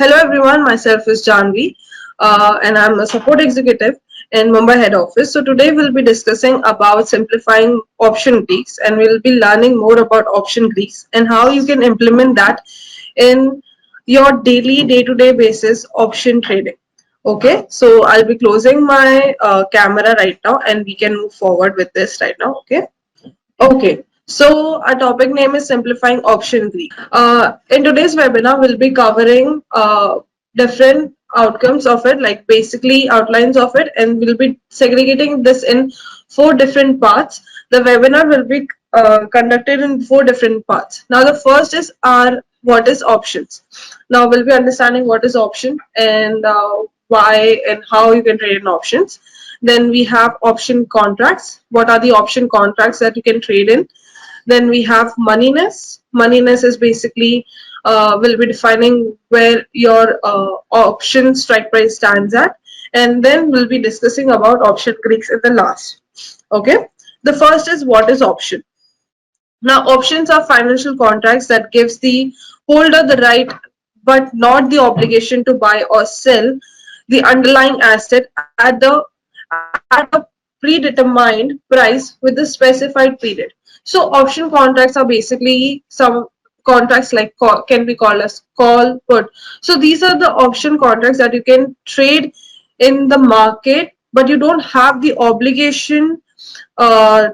Hello everyone, myself is Janvi and I'm a support executive in Mumbai head office. So today we'll be discussing about simplifying option Greeks and we'll be learning more about option Greeks and how you can implement that in your daily day-to-day basis option trading. Okay, so I'll be closing my camera right now and we can move forward with this right now. Okay, so our topic name is Simplifying Option Greek. In today's webinar, we'll be covering different outcomes of it, like basically outlines of it, and we'll be segregating this in four different parts. The webinar will be conducted in four different parts. Now, the first is our what is options. Now, we'll be understanding what is option and why and how you can trade in options. Then we have option contracts. What are the option contracts that you can trade in? Then we have moneyness. Moneyness is basically will be defining where your option strike price stands at. And then we'll be discussing about option Greeks in the last. Okay. The first is what is option. Now, options are financial contracts that gives the holder the right but not the obligation to buy or sell the underlying asset at a predetermined price with a specified period. So option contracts are basically some contracts like can be called as call put. So these are the option contracts that you can trade in the market, but you don't have the obligation uh,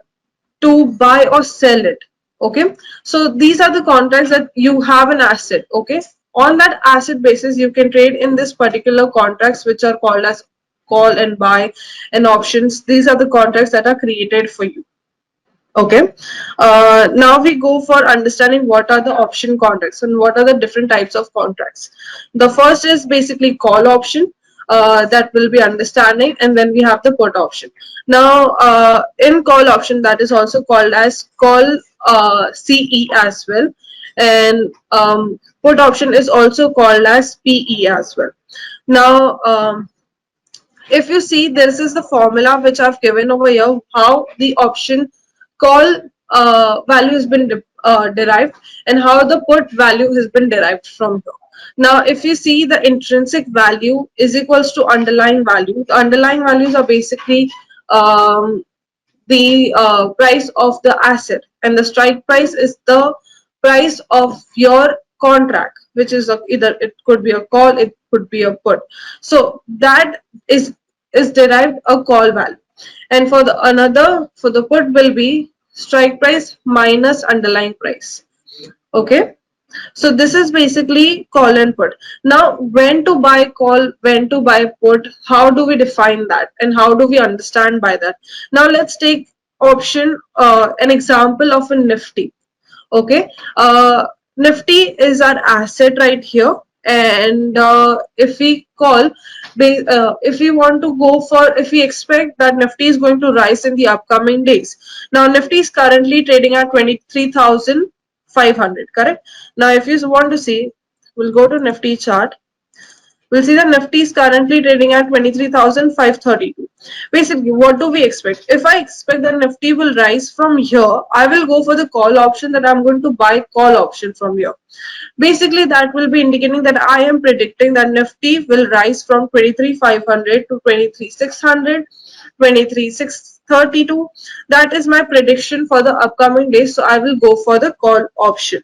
to buy or sell it. Okay, so these are the contracts that you have an asset. Okay, on that asset basis you can trade in this particular contracts which are called as call and buy and options. These are the contracts that are created for you. Okay, now we go for understanding what are the option contracts and what are the different types of contracts. The first is basically call option that will be understanding, and then we have the put option. Now, in call option, that is also called as call CE as well, and put option is also called as PE as well. Now, if you see, this is the formula which I've given over here, how the option call value has been derived and how the put value has been derived from here. Now, if you see, the intrinsic value is equals to underlying value. The underlying values are basically the price of the asset, and the strike price is the price of your contract, which is either it could be a call, it could be a put. So that is derived a call value, and for the another for the put will be strike price minus underlying price. Okay, so this is basically call and put. Now, when to buy call, when to buy put, how do we define that and how do we understand by that? Now, let's take option, an example of a Nifty. Okay, Nifty is our asset right here, and if we call, if we want to go for, if we expect that Nifty is going to rise in the upcoming days. Now, Nifty is currently trading at 23,500, correct? Now, if you want to see, we'll go to Nifty chart. We'll see that Nifty is currently trading at 23,532. Basically, what do we expect? If I expect that Nifty will rise from here, I will go for the call option, that I'm going to buy call option from here. Basically, that will be indicating that I am predicting that Nifty will rise from 23,500 to 23,600, 23,632. That is my prediction for the upcoming days. So I will go for the call option.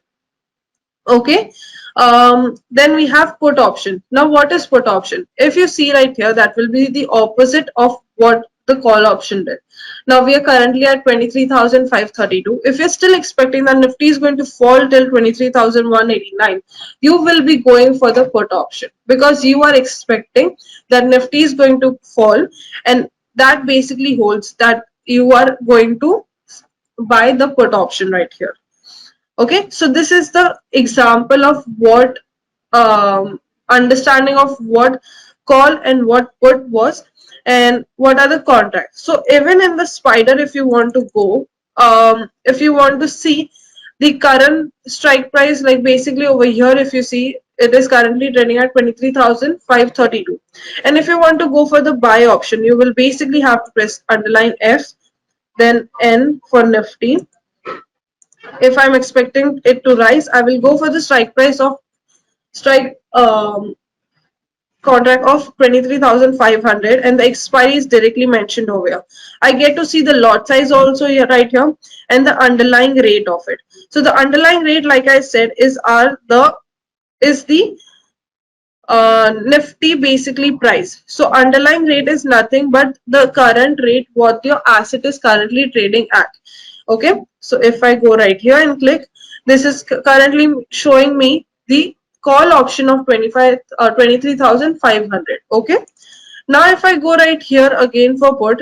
Okay, then we have put option. Now, what is put option? If you see right here, that will be the opposite of what the call option did. Now, we are currently at 23,532. If you're still expecting that Nifty is going to fall till 23,189, you will be going for the put option, because you are expecting that Nifty is going to fall, and that basically holds that you are going to buy the put option right here. Okay, so this is the example of what understanding of what call and what put was, and what are the contracts. So even in the spider, if you want to go, if you want to see the current strike price, like basically over here, if you see, it is currently trading at 23,532. And if you want to go for the buy option, you will basically have to press underline F, then N for Nifty. If I'm expecting it to rise, I will go for the strike price of strike. contract of 23,500 and the expiry is directly mentioned over here. I get to see the lot size also here, right here, and the underlying rate of it. So the underlying rate, like I said, is the Nifty basically price. So underlying rate is nothing but the current rate what your asset is currently trading at. Okay, so if I go right here and click, this is currently showing me the call option of 23,500. Okay, now if I go right here again for put,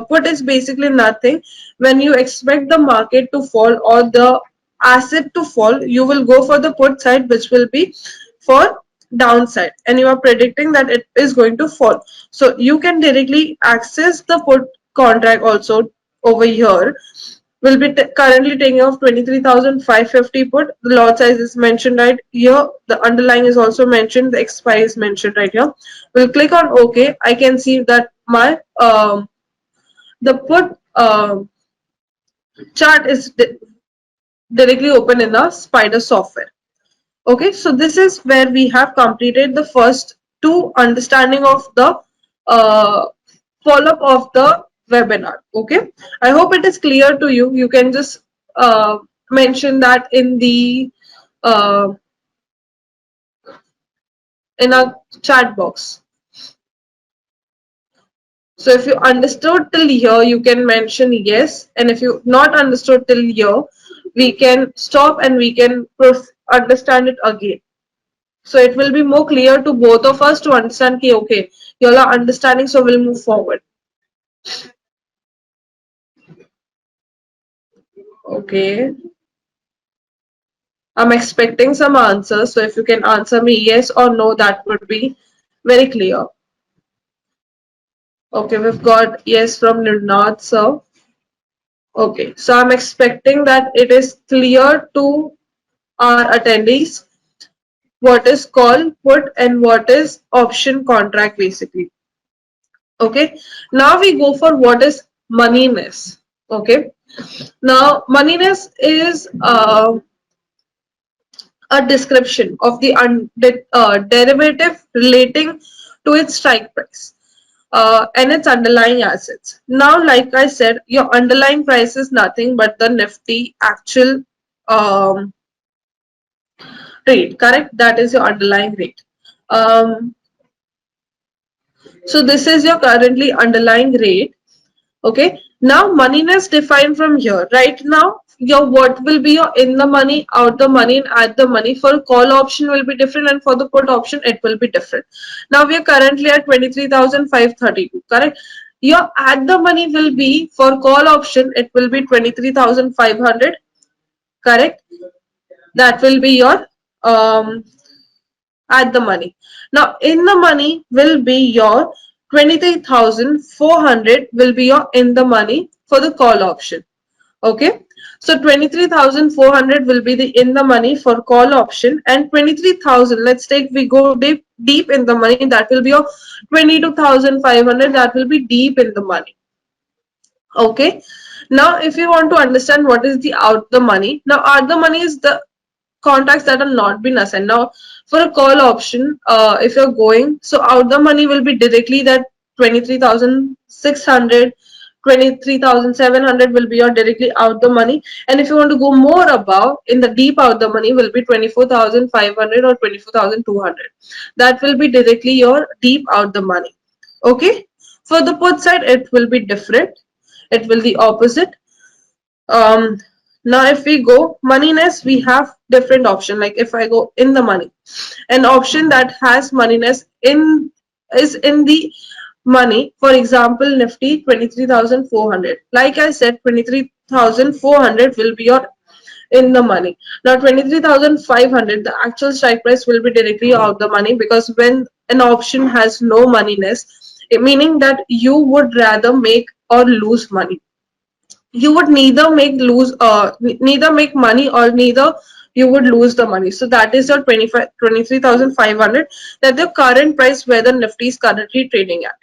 put is basically nothing. When you expect the market to fall or the asset to fall, you will go for the put side, which will be for downside, and you are predicting that it is going to fall. So you can directly access the put contract also over here. Will be currently taking off 23,550 put. The lot size is mentioned right here. The underlying is also mentioned. The expiry is mentioned right here. We'll click on OK. I can see that my the put chart is directly open in the Spider software. Okay, so this is where we have completed the first two understanding of the uh, follow-up of the webinar. Okay, I hope it is clear to you. You can just mention that uh, in a chat box. So if you understood till here, you can mention yes, and if you not understood till here, we can stop and we can understand it again. So it will be more clear to both of us to understand कि okay, you all are understanding, so we'll move forward. Okay, I'm expecting some answers. So if you can answer me yes or no, that would be very clear. Okay, we've got yes from Nirnath sir. Okay, so I'm expecting that it is clear to our attendees what is call put and what is option contract basically. Okay, now we go for what is moneyness. Okay, now moneyness is a description of the derivative relating to its strike price and its underlying assets. Now, like I said, your underlying price is nothing but the Nifty actual um, rate, correct? That is your underlying rate. Um, so this is your currently underlying rate. Okay, now moneyness defined from here. Right now, your what will be your in the money, out the money, and at the money. For call option will be different, and for the put option it will be different. Now we are currently at 23,532. Correct. Your at the money will be for call option. It will be 23,500. Correct. That will be your um, at the money. Now in the money will be your 23,400 will be your in the money for the call option. Okay. So 23,400 will be the in the money for call option, and 23,000, let's take we go deep in the money, that will be your 22,500, that will be deep in the money. Okay. Now if you want to understand what is the out the money, now out the money is the contacts that are not been assigned. Now for a call option, if you're going, so out the money will be directly that 23,600, 23,700 will be your directly out the money, and if you want to go more above in the deep out the money will be 24,500 or 24,200, that will be directly your deep out the money. Okay, for the put side it will be different, it will be opposite. um Now if we go moneyness, we have different option. Like if I go in the money, an option that has moneyness in is in the money, for example Nifty 23,400, like I said 23,400 will be your in the money. Now 23,500, the actual strike price will be directly out the money, because when an option has no moneyness, it meaning that you would rather make or lose money. You would neither make money or neither you would lose the money. So that is your 23,500, that the current price where the Nifty is currently trading at.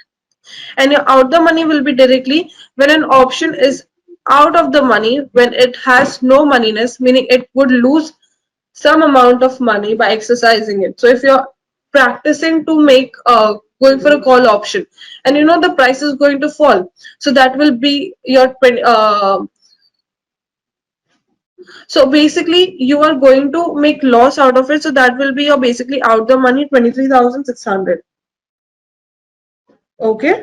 And your out the money will be directly when an option is out of the money, when it has no moneyness, meaning it would lose some amount of money by exercising it. So if you're practicing to make going for a call option, and you know the price is going to fall, so that will be your so basically you are going to make loss out of it, so that will be your basically out the money 23,600. Okay,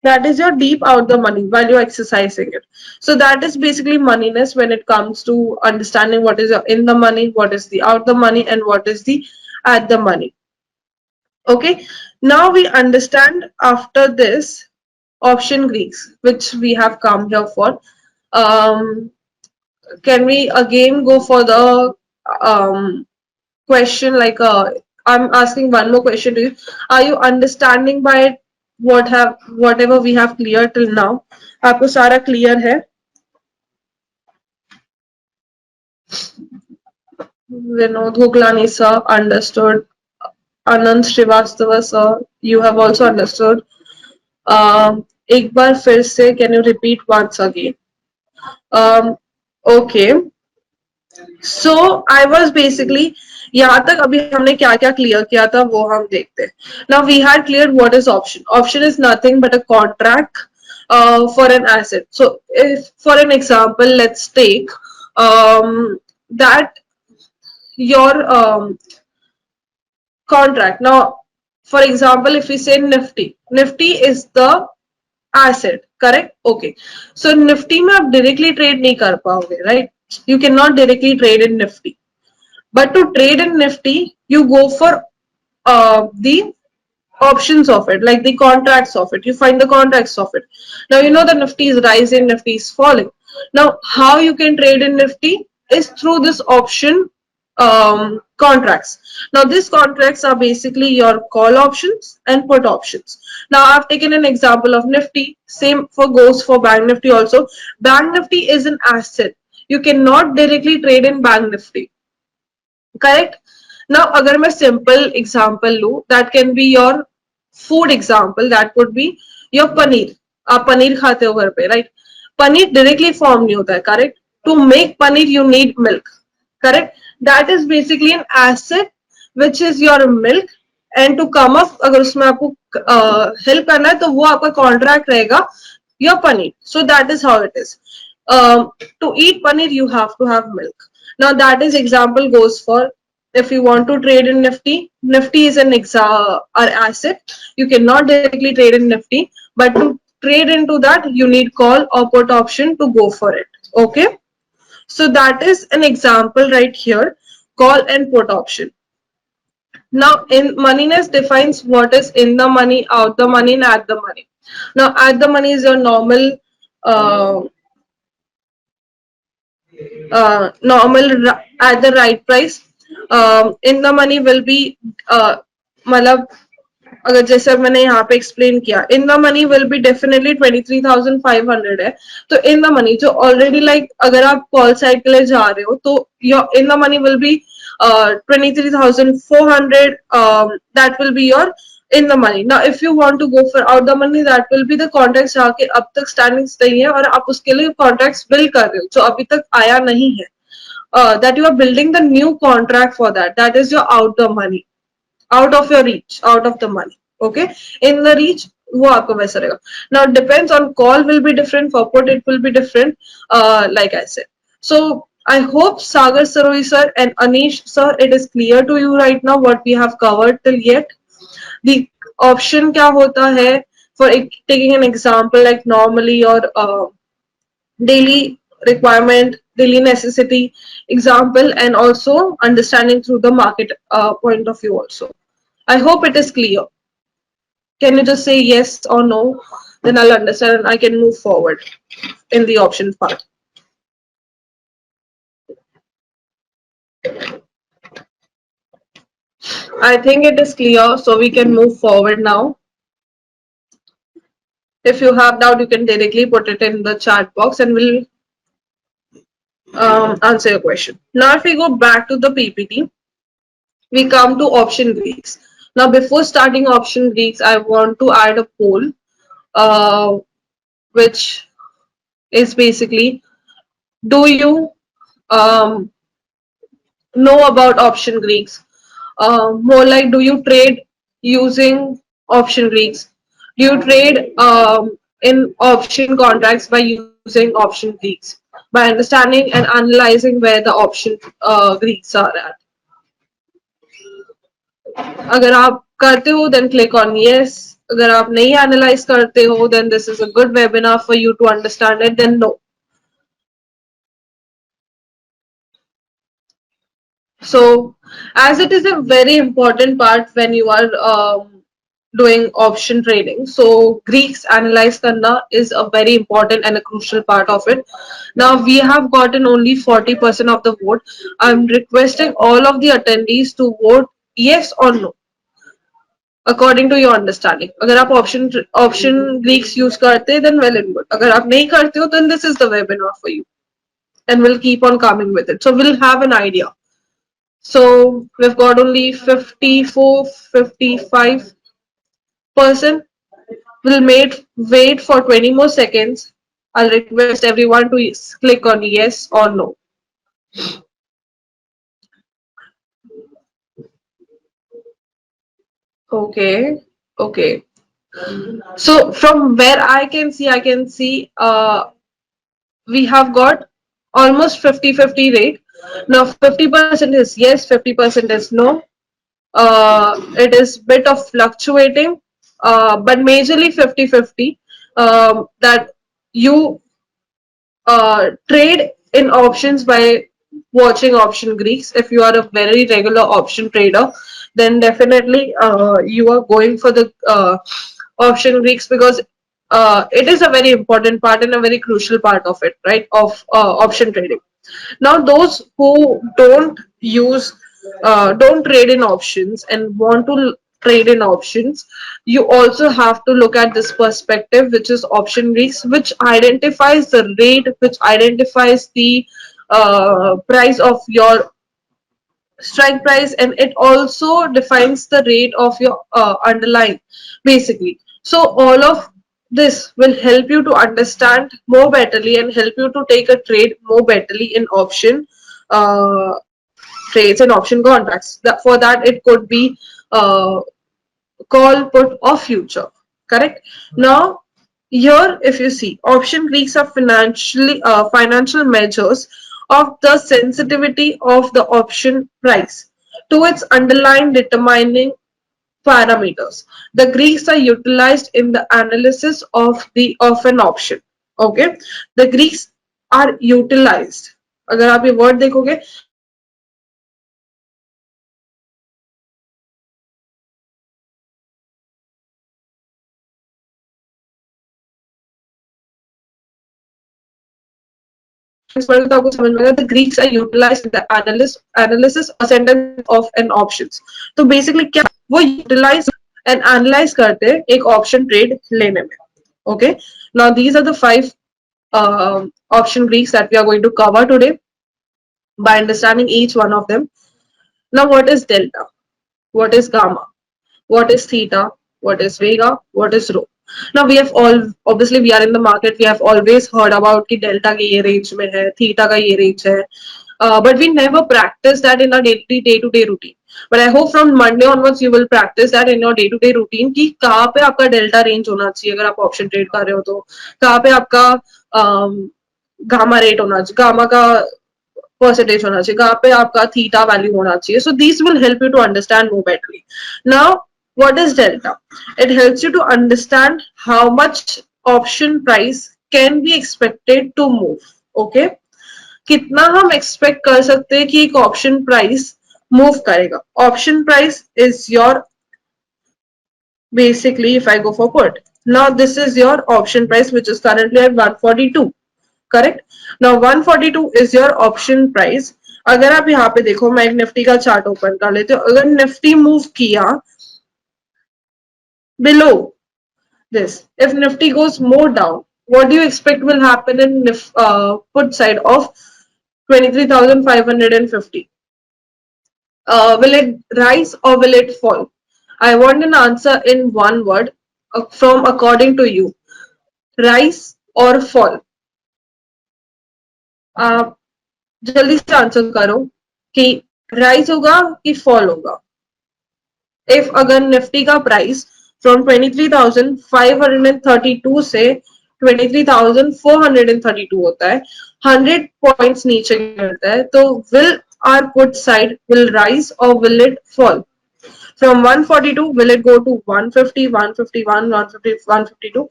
that is your deep out the money while you're exercising it. So that is basically moneyness when it comes to understanding what is your in the money, what is the out the money, and what is the at the money. Okay, now we understand after this option Greeks, which we have come here for. Um, can we again go for the question like I'm asking one more question to you. Are you understanding by whatever we have clear till now? आपको सारा clear है? Vinod Huglani sir understood. Anand Srivastava sir, you have also understood. एक बार फिर से can you repeat once again? Okay. So I was basically यहाँ तक अभी हमने क्या क्या क्लियर किया था वो हम देखते हैं now we had clear what is option option is nothing but a contract for an asset so if for an example let's take that your contract now for example if we say nifty is the asset correct okay so nifty में आप directly trade नहीं कर पाओगे right you cannot directly trade in nifty. But to trade in Nifty, you go for the options of it, like the contracts of it. You find the contracts of it. Now you know the Nifty is rising, Nifty is falling. Now, how you can trade in Nifty is through this option contracts. Now, these contracts are basically your call options and put options. Now, I've taken an example of Nifty. Same for goes for Bank Nifty also. Bank Nifty is an asset. You cannot directly trade in Bank Nifty. Correct. Now अगर मैं simple example लूँ that can be your food example that would be your paneer आप पनीर खाते हो घर पे right paneer directly form नहीं होता है correct to make paneer you need milk correct that is basically an asset which is your milk and to come up अगर उसमें आपको help करना है तो वो आपका contract रहेगा your paneer so that is how it is to eat paneer you have to have milk. Now that is example goes for if you want to trade in Nifty. Nifty is an asset. You cannot directly trade in Nifty, but to trade into that you need call or put option to go for it. Okay. So that is an example right here. Call and put option. Now in moneyness defines what is in the money, out the money, and at the money. Now at the money is your normal uh, at the right price. In the money will be मतलब अगर जैसे मैंने यहाँ पे explain किया इन the money will be definitely 23,500 है तो इन the money जो ऑलरेडी लाइक अगर आप कॉल साइड के लिए जा रहे हो तो your in the money will be 23,400 that will be your in the money. Now if you want to go for out the money that will be the contracts जाके अब तक standings नहीं है और आप उसके लिए contracts build कर रहे हो जो अभी तक आया नहीं है that you are building the new contract for that is your out the money out of your reach out of the money okay in the reach वो आपको वैसा रहेगा now depends on call will be different for put it will be different like I said so I hope Sagar Saroi sir and Anish sir it is clear to you right now what we have covered till yet the option क्या होता है for taking an example like normally your daily requirement, daily necessity example, and also understanding through the market point of view also. I hope it is clear. Can you just say yes or no? Then I'll understand and I can move forward in the option part. I think it is clear, so we can move forward now. If you have doubt, you can directly put it in the chat box and we'll answer your question. Now, if we go back to the PPT, we come to option Greeks. Now, before starting option Greeks, I want to add a poll, which is basically, do you know about option Greeks? More like, do you trade using option Greeks? Do you trade in option contracts by using option Greeks? By understanding and analyzing where the option Greeks are at. अगर आप करते हो then click on yes. अगर आप नहीं analyze करते हो then this is a good webinar for you to understand it, then no. So, as it is a very important part when you are doing option trading, so Greeks analyze karna is a very important and a crucial part of it. Now we have gotten only 40% of the vote. I'm requesting all of the attendees to vote yes or no according to your understanding. अगर आप option Greeks use करते then well and good. अगर आप नहीं करते हो then this is the webinar for you, and we'll keep on coming with it. So we'll have an idea. So we've got only 54, 55%. We'll wait for 20 more seconds. I'll request everyone to click on yes or no. Okay. Okay. So from where I can see we have got almost 50-50 rate. Now 50% is yes, 50% is no. It is bit of fluctuating, but majorly 50-50. That you trade in options by watching option Greeks. If you are a very regular option trader, then definitely you are going for the option Greeks because it is a very important part and a very crucial part of it, right? Of option trading. Now, those who don't trade in options and want to trade in options, you also have to look at this perspective, which is option risks, which identifies the rate, which identifies the price of your strike price, and it also defines the rate of your underlying, basically. So all of this will help you to understand more betterly and help you to take a trade more betterly in option uh, trades and option contracts. For that, it could be uh, call, put, or future. Correct. Now, here, if you see, option Greeks are financial measures of the sensitivity of the option price to its underlying determining parameters. The Greeks are utilized in the analysis of an option. Okay, the Greeks are utilized. अगर आप ये word देखोगे तो आपको समझ में आएगा the Greeks are utilized in the analysis or sentence of an options. तो basically क्या वो utilize and analyze करते हैं एक option trade लेने में. Okay. Now these are the 5 option Greeks that we are going to cover today by understanding each one of them. Now what is delta? What is gamma? What is theta? What is vega? What is rho? Now we have all obviously we are in the market. We have always heard about कि delta के ये range में है, theta का ये range है, but we never practice that in our day-to-day routine. But I hope from Monday onwards you will practice that in your day-to-day routine कि कहाँ पे आपका delta range होना चाहिए अगर आप option trade कर रहे हो तो कहाँ पे आपका gamma rate होना चाहिए, gamma का percentage होना चाहिए कहाँ पे आपका theta value होना चाहिए. So these will help you to understand more betterly. Now what is delta? It helps you to understand how much option price can be expected to move. Okay, कितना हम expect कर सकते हैं कि एक option price move करेगा. Option price is your basically if I go for put. Now this is your option price which is currently at 142. Correct. Now 142 is your option price. अगर आप यहाँ पे देखो मैं एक निफ्टी का चार्ट ओपन कर लेती हूँ. अगर निफ्टी मूव किया below this, if nifty goes more down, what do you expect will happen in put side of 23,550? Will it rise or will it fall? I want an answer in one word from according to you. Rise or fall? आप जल्दी से answer करो कि rise होगा कि fall होगा. If अगर Nifty का प्राइस फ्रॉम 23,532 से 23,432 होता है, 100 पॉइंट्स नीचे गिरता है, तो will are put side will rise और will it fall? From 142, will it go to 150, 151, 150, 152,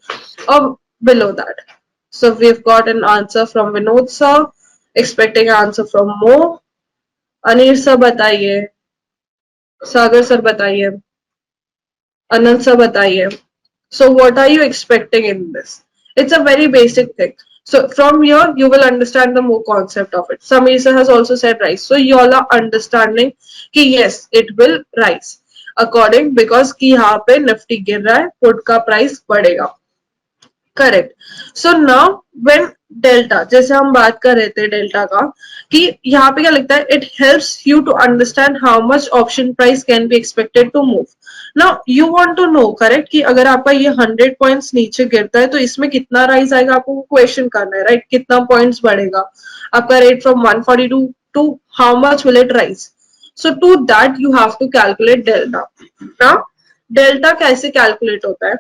or below that? So we've got an answer from Vinod sir. Expecting an answer from Mo. Anir sir बताइए. Sagar sir बताइए. Anand sir बताइए. So what are you expecting in this? It's a very basic thing. So from here you will understand the more concept of it. Samir sir has also said rise. So you all are understanding कि yes it will rise according because कि यहाँ पे Nifty गिर रहा है, put का price बढ़ेगा. Correct. So now when delta, जैसे हम बात कर रहे थे डेल्टा का, कि यहाँ पे क्या लगता है, it helps you to understand how much option price can be expected to move. Now you want to know, correct, कि अगर आपका ये 100 पॉइंट्स नीचे गिरता है तो इसमें कितना राइज आएगा, आपको क्वेश्चन करना है, राइट? कितना पॉइंट्स बढ़ेगा आपका rate from 142 to how much will it rise? So to that you have to calculate delta. Now delta कैसे कैलकुलेट होता है?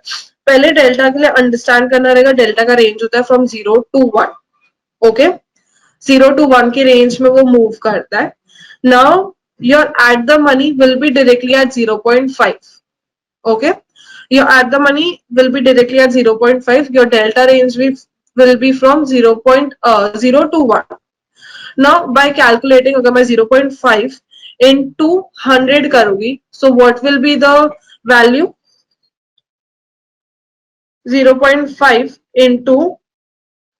पहले डेल्टा के लिए अंडरस्टैंड करना रहेगा, डेल्टा का रेंज होता है फ्रॉम 0 to 1. ओके, 0 to 1 की रेंज में वो मूव करता है. Now your at the money will be directly at 0.5. Okay, your at the money will be directly at 0.5. Your delta range will be from 0 to 1. Now by calculating, अगर मैं 0.5 into 100 करूंगी, so what will be the value? 0.5 into,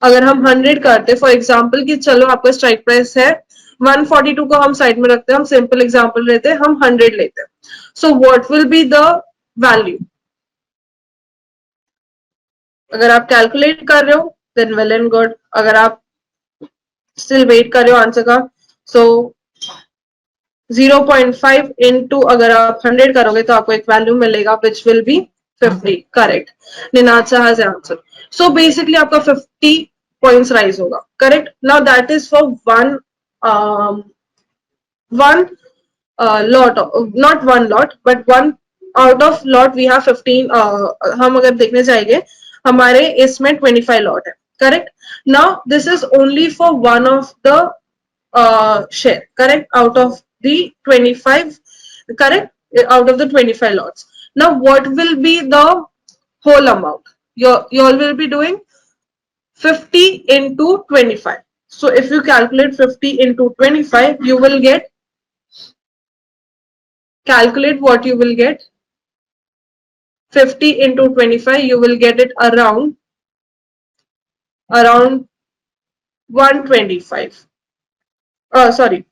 अगर हम 100 करते, for example कि चलो आपका strike price है 142 को हम साइड में रखते हैं, हम सिंपल एग्जाम्पल लेते हैं, हम 100 लेते हैं. So what will be the value? अगर आप कैलकुलेट कर रहे हो देन वेल एंड गुड. अगर आप स्टिल वेट कर रहे हो आंसर का, सो 0.5 into अगर आप 100 करोगे तो आपको एक वैल्यू मिलेगा which will be 50. Correct. Ninad Shah has answer. So basically आपका 50 पॉइंट्स राइज होगा. Correct. Now that is for one lot, not one lot but one out of lot we have 15. हम अगर देखने जाएंगे हमारे इसमें 25 लॉट है. Correct. Now this is only for one of the share. Correct. Out of the 25. Correct. Out of the 25 lots. Now what will be the whole amount? You all will be doing 50 into 25. So if you calculate 50 into 25, you will get, calculate what you will get. 50 into 25, you will get it around 125. Sorry,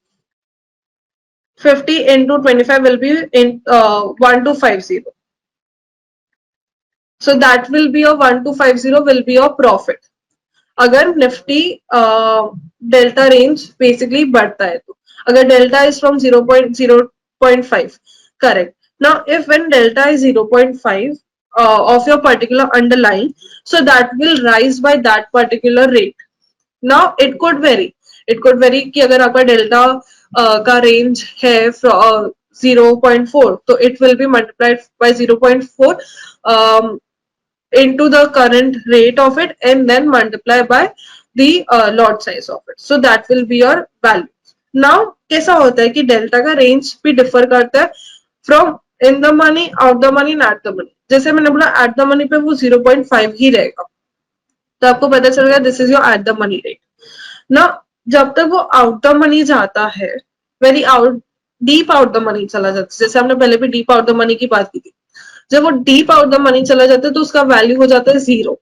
50 into 25 will be in 1250. So that will be your 1250 will be your profit. अगर Nifty delta range basically बढ़ता है तो, अगर delta is from 0.5. Correct. Now if when delta is 0.5 of your particular underlying, so that will rise by that particular rate. Now it could vary. It could vary कि अगर आपका delta का range है 0.4, तो it will be multiplied by 0.4 into the current rate of it and then multiply by the lot size of it. So that will be your value. Now कैसा होता है कि डेल्टा का रेंज भी differ करता है from in the money, out the money, at the money. जैसे मैंने बोला एट द मनी पे वो 0.5 ही रहेगा, तो आपको पता चलेगा this is your at the money rate. ना जब तक वो आउट द मनी जाता है, very out deep out the money चला जाता है, जैसे हमने पहले भी डीप आउट द मनी की बात की थी, जब वो डीप आउट द मनी चला जाता है तो उसका वैल्यू हो जाता है 0.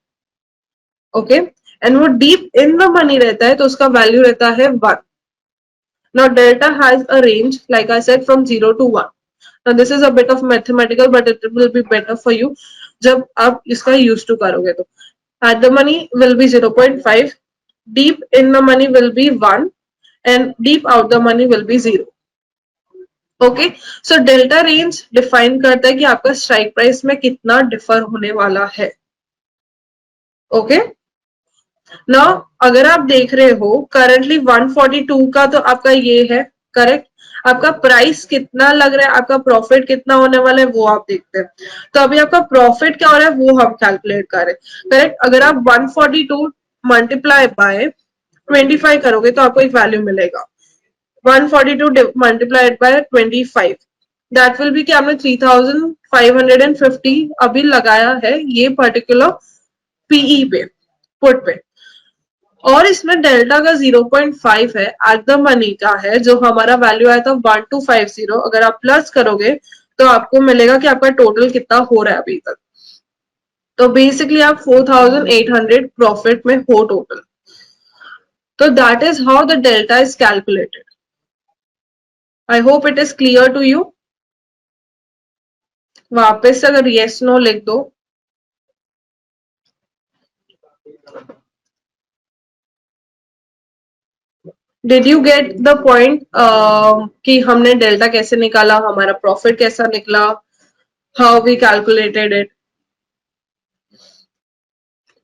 ओके. एंड वो डीप इन द मनी रहता है तो उसका वैल्यू रहता है 1. Now delta has a range like I said from 0 to 1. Now this is a bit of mathematical but it will be better for you जब आप इसका यूज टू करोगे. तो at the money will be 0.5, deep in the money will be 1, and deep out the money will be 0. Okay. So delta range define करता है कि आपका strike price में कितना डिफर होने वाला है. ओके. नाउ अगर आप देख रहे हो करंटली 142 का तो आपका ये है. करेक्ट. आपका प्राइस कितना लग रहा है, आपका प्रॉफिट कितना होने वाला है वो आप देखते हैं। तो अभी आपका प्रॉफिट क्या हो रहा है वो हम कैलकुलेट करें, करेक्ट। अगर आप 142 मल्टीप्लाई बाय 25 करोगे तो आपको एक वैल्यू मिलेगा 142 multiplied by 25, that will B कि आपने 3550 अभी लगाया है ये पर्टिकुलर पीई पे, पुट पे, और इसमें डेल्टा का 0.5 है, एट द मनी का है, जो हमारा वैल्यू आया था 1250, अगर आप प्लस करोगे तो आपको मिलेगा कि आपका टोटल कितना हो रहा है अभी तक। तो बेसिकली आप 4800 प्रॉफिट में हो टोटल। तो that is how the delta is calculated. I hope it is clear to you. वापस से अगर येस नो लिख दो। Did you get the point कि हमने डेल्टा कैसे निकाला, हमारा प्रॉफिट कैसा निकला, how we calculated it?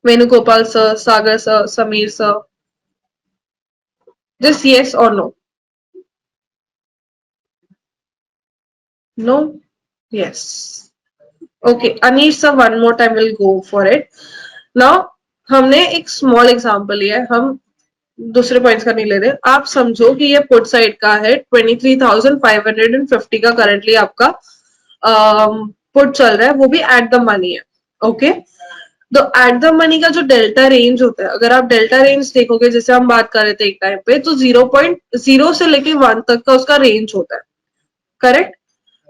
Venugopal sir, Sagar sir, Sameer sir, just yes or no? No? Yes. Okay, Anish sir, one more time we'll go for it. Now हमने एक small example लिया है, हम दूसरे पॉइंट्स का नहीं ले रहे। आप समझो कि ये पुट साइड का है, 23,550 का करंटली आपका पुट चल रहा है, वो भी एट द मनी है। ओके, तो एट द मनी का जो डेल्टा रेंज होता है, अगर आप डेल्टा रेंज देखोगे, जैसे हम बात कर रहे थे एक टाइम पे, तो 0.0 से लेके 1 तक का उसका रेंज होता है, करेक्ट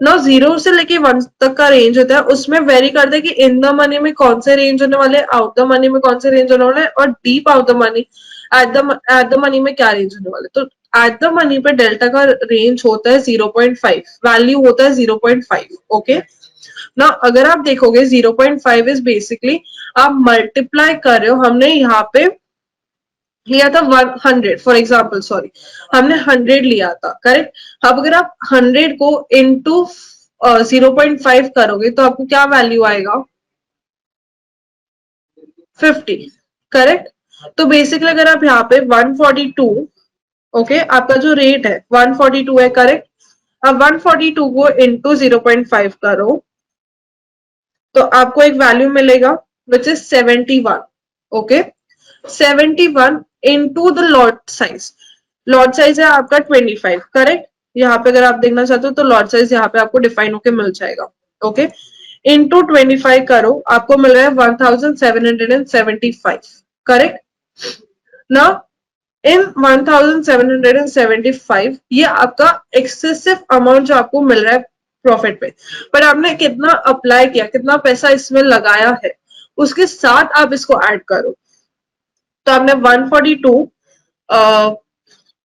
ना। 0 से लेके 1 तक का रेंज होता है, उसमें वेरी करता है कि इन द मनी में कौन से रेंज होने वाले, आउट द मनी में कौन से रेंज होने वाले, और deep out the money, at the money में क्या रेंज होने वाले। तो एट द मनी पे डेल्टा का रेंज होता है 0.5, वैल्यू होता है 0.5। ओके ना, अगर आप देखोगे 0.5 इज बेसिकली आप मल्टीप्लाई कर रहे हो, हमने यहाँ पे लिया था 100 फॉर एग्जाम्पल, सॉरी, हमने 100 लिया था, करेक्ट। अब अगर आप 100 को इंटू 0.5 करोगे तो आपको क्या वैल्यू आएगा, 50, करेक्ट। तो बेसिकली अगर आप यहाँ पे 142, ओके, आपका जो रेट है 142 है, करेक्ट। अब 142 को इंटू 0.5 करो तो आपको एक वैल्यू मिलेगा which is 71। Okay, 71 into the lot size, lot size है आपका 25, करेक्ट। यहाँ पे अगर आप देखना चाहते हो तो लॉट साइज यहाँ पे आपको डिफाइन होके मिल जाएगा। ओके, इंटू 25 करो, आपको मिल रहा है 1775, करेक्ट ना। इन 1775 ये आपका एक्सेसिव अमाउंट जो आपको मिल रहा है प्रॉफिट पे, पर आपने कितना अप्लाई किया, कितना पैसा इसमें लगाया है, उसके साथ आप इसको ऐड करो। तो आपने 142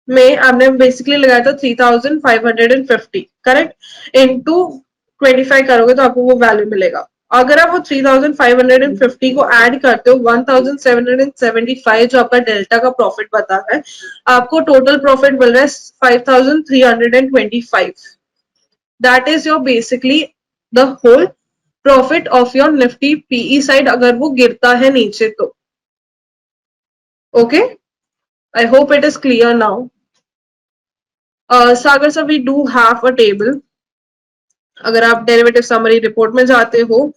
में आपने बेसिकली लगाया था 3550, करेक्ट। इंटू 25 करोगे तो आपको वो वैल्यू मिलेगा। अगर आप वो 3550 को ऐड करते हो 1775 जो आपका डेल्टा का प्रॉफिट बता है, आपको टोटल प्रॉफिट मिल रहा है 5325। That is your basically the whole profit of your Nifty PE side, अगर वो गिरता है नीचे तो। Okay, I hope it is clear now. Sagar sir, we do have a table. अगर आप डेरिवेटिव समरी रिपोर्ट में जाते हो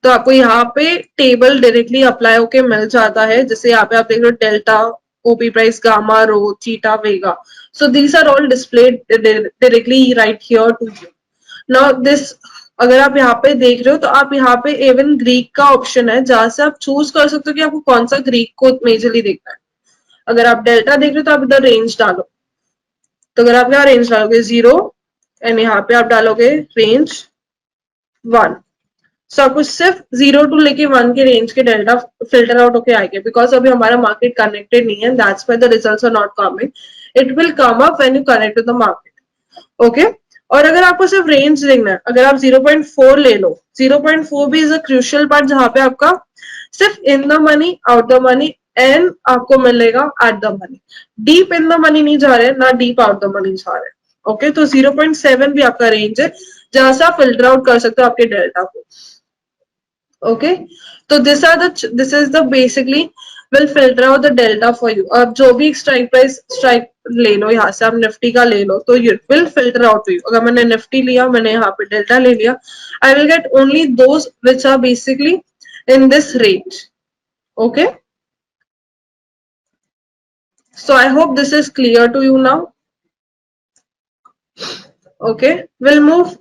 तो आपको यहाँ पे टेबल डायरेक्टली अप्लाई होके मिल जाता है। जैसे यहाँ पे आप देख रहे हो delta, OP price, gamma, rho, theta, vega, so these are all displayed directly right here to you. Now this, अगर आप यहाँ पे देख रहे हो तो आप यहाँ पे इवन ग्रीक का ऑप्शन है, जहां से आप चूज कर सकते हो कि आपको कौन सा ग्रीक को मेजरली देखना है। अगर आप डेल्टा देख रहे हो तो आप इधर रेंज डालो, तो अगर आप यहाँ रेंज डालोगे 0 एंड यहाँ पे आप डालोगे रेंज 1, सो आपको सिर्फ 0 टू लेके 1 के रेंज के डेल्टा फिल्टर आउट होके आएंगे, बिकॉज अभी हमारा मार्केट कनेक्टेड नहीं है, that's why the results are not coming. It will come up when you connect to the market. Okay, और अगर आपको सिर्फ रेंज देखना है, अगर आप 0.4 ले लो, 0.4 भी इज अ क्रूशियल पार्ट, जहां पे आपका सिर्फ इन the money, out the money and आपको मिलेगा at the money. Deep in the money नहीं जा रहे, ना डीप आउट द मनी जा रहे। ओके, तो 0.7 भी आपका रेंज है, जहां से आप फिल्टर आउट कर सकते हो आपके डेल्टा को। ओके, तो this is the basically will filter out the delta for you. अब जो भी strike price strike ले लो, यहाँ से आप निफ्टी का ले लो, तो it will filter out for you. अगर मैंने निफ्टी लिया, मैंने यहाँ पे डेल्टा ले लिया, I will get only those which are basically in this range. Okay, so I hope this is clear to you now. Okay, will move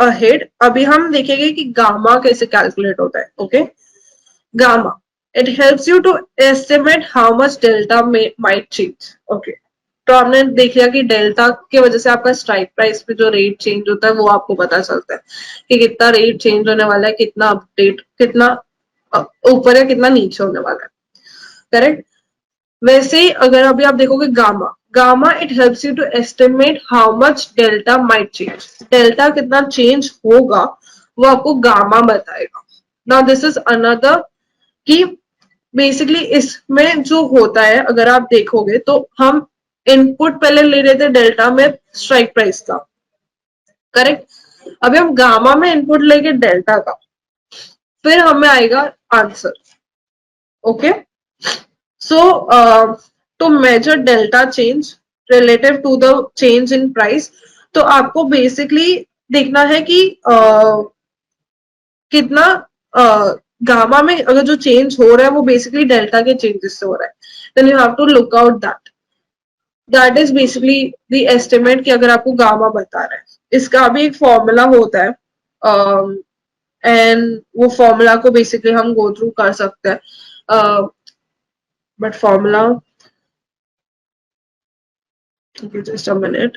ahead. अभी हम देखेंगे कि गामा कैसे कैलकुलेट होता है. Okay, gamma, it helps you to estimate how much delta might change. Okay, तो हमने देख लिया कि डेल्टा की वजह से आपका स्ट्राइक प्राइस पे जो रेट चेंज होता है वो आपको पता चलता है कि कितना रेट चेंज होने वाला है, कितना अपडेट, कितना ऊपर है, कितना नीचे होने वाला है. करेक्ट. वैसे ही अगर अभी आप देखोगे gamma, gamma it helps you to estimate how much delta might change. Delta कितना चेंज होगा वो आपको गामा बताएगा. नाउ दिस इज अनदर कि बेसिकली इसमें जो होता है, अगर आप देखोगे तो हम इनपुट पहले ले रहे थे डेल्टा में स्ट्राइक प्राइस का. करेक्ट. अभी हम गामा में इनपुट लेके डेल्टा का, फिर हमें आएगा answer. Okay, so to measure delta change relative to the change in price, तो आपको बेसिकली देखना है कि कितना गामा में अगर जो चेंज हो रहा है वो बेसिकली डेल्टा के चेंजेस से हो रहा है, then you have to look out that is basically the estimate कि अगर आपको गामा बता रहा है. इसका भी एक फॉर्मूला होता है एंड वो फॉर्मूला को बेसिकली हम गो थ्रू कर सकते हैं, but formula, just a minute.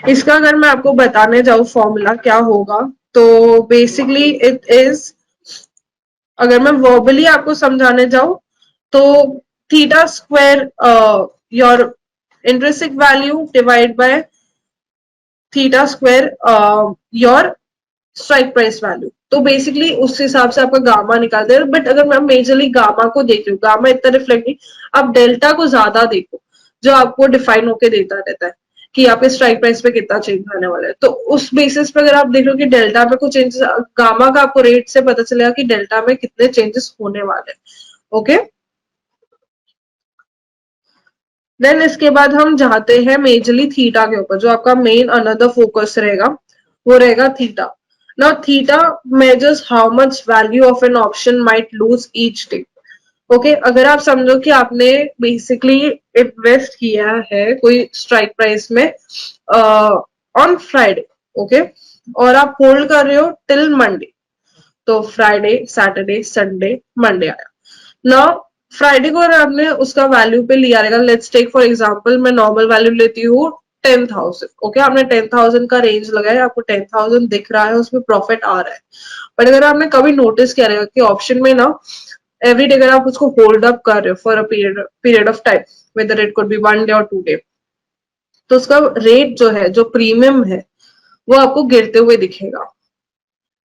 इसका अगर मैं आपको बताने जाऊं फॉर्मूला क्या होगा, तो बेसिकली इट इज, अगर मैं वर्बली आपको समझाने जाऊं तो theta square your intrinsic value divide by theta square your strike price value. तो बेसिकली उस हिसाब से आपका गामा निकालते हैं. बट अगर मैं मेजरली गामा को देख रही हूँ, गामा इतना रिफ्लेक्ट नहीं, आप डेल्टा को ज्यादा देखो जो आपको डिफाइन होके देता रहता है कि आपके स्ट्राइक प्राइस पे कितना चेंज आने वाला है. तो उस बेसिस पे अगर आप देख लो कि डेल्टा में कुछ चेंजेस, गामा का आपको रेट से पता चलेगा कि डेल्टा में कितने चेंजेस होने वाले हैं. ओके, देन इसके बाद हम जाते हैं मेजरली थीटा के ऊपर, जो आपका मेन अनदर फोकस रहेगा, वो रहेगा theta. Now theta measures how much value of an option might lose each day. Okay, अगर आप समझो कि आपने बेसिकली इन्वेस्ट किया है कोई स्ट्राइक प्राइस में ऑन फ्राइडे. ओके, और आप होल्ड कर रहे हो टिल मंडे. तो फ्राइडे, सैटरडे, संडे, मंडे आया. नाउ फ्राइडे को अगर आपने उसका वैल्यू पे लिया रहेगा, लेट्स टेक फॉर एग्जांपल मैं नॉर्मल वैल्यू लेती हूँ 10,000. ओके, आपने 10,000 का रेंज लगाया, आपको 10,000 दिख रहा है, उसमें प्रॉफिट आ रहा है. बट अगर आपने कभी नोटिस किया रहेगा कि ऑप्शन में ना एवरी डे अगर आप उसको होल्ड अप कर रहे हो for a period of time, whether it could be 1 day और 2 डे, तो उसका रेट जो है, जो प्रीमियम है, वो आपको गिरते हुए दिखेगा,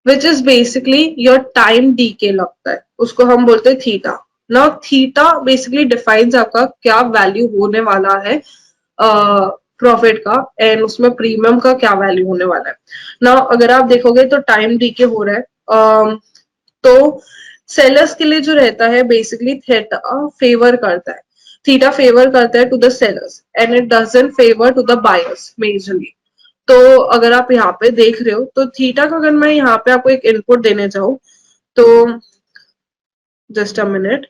which is basically your time DK लगता है, उसको हम बोलते हैं theta. Now theta basically defines आपका क्या वैल्यू होने वाला है प्रॉफिट का, एंड उसमें प्रीमियम का क्या वैल्यू होने वाला है. नाउ अगर आप देखोगे तो टाइम डीके हो रहा है, तो सेलर्स के लिए जो रहता है बेसिकली थीटा फेवर करता है, थीटा फेवर करता है to the sellers and it doesn't favour to the buyers majorly. तो अगर आप यहाँ पे देख रहे हो तो थीटा का अगर मैं यहाँ पे आपको एक इनपुट देने जाऊं, तो just a minute,